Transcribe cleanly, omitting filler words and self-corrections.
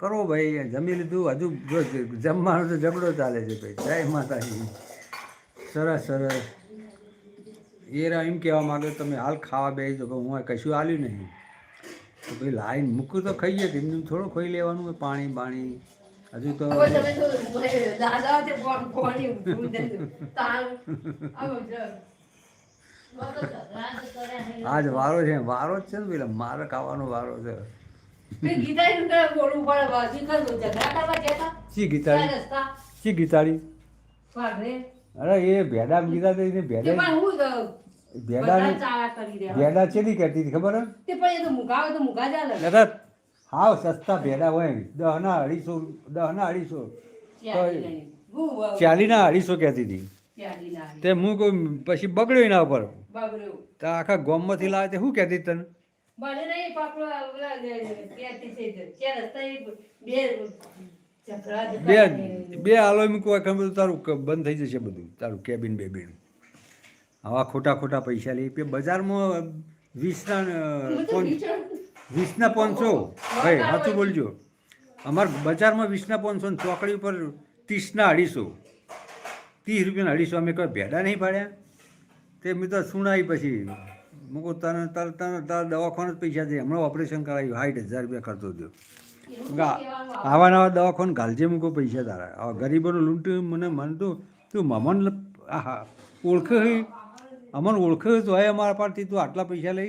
કરો ભાઈ, જમી લીધું? હજુ જો જમવાનો તો ઝઘડો ચાલે છે ભાઈ. જય માતાજી. સરસ સરસ. એરા એમ કહેવા માંગે તમે હાલ ખાવા બેસી તો હું કશું આલ્યું નહીં તો ભાઈ લાઈન મૂકું તો ખાઈએ કે એમને થોડું ખાઈ લેવાનું હોય. પાણી બાણી હજુ તો આજ વારો છે, વારો જ છે ને પેલા મારે ખાવાનો વારો છે. શી ગીતાડી? અરે એ ભેડા ગીતા તો ભેડા ચેલી કહેતી હતી ખબર હે? હાવ સસ્તા ભેડા હોય 10 ના 250 કહેતી હતી. તે હું કોઈ પછી બગડ્યો એના ઉપર તો આખા ગામમાંથી લાવે તે શું કહેતી તને? બે હાલો એમ કોઈ ખબર તારું બંધ થઈ જશે બધું તારું કેબિન બેબિન. આવા ખોટા ખોટા પૈસા લે બજારમાં 20ના 500 ભાઈ સાચું બોલજો. અમારે બજારમાં 20ના 500 ચોકડી ઉપર 30ના 250 30 રૂપિયાના 250 અમે કોઈ ભેડા નહીં પાડ્યા. તે મેં તો સુણાવી પછી મૂકો તને તારા દવાખાને જ પૈસા દે. હમણાં ઓપરેશન કરાવ્યું 60,000 રૂપિયા ખર્ચો થયો. આવા નવા દવાખાને ઘાલજે મૂકો પૈસા તારા. આવા ગરીબોનું લૂંટ્યું મને તું મમન ઓળખે અમને ઓળખે તો હોય અમારા પાસેથી તું આટલા પૈસા લઈ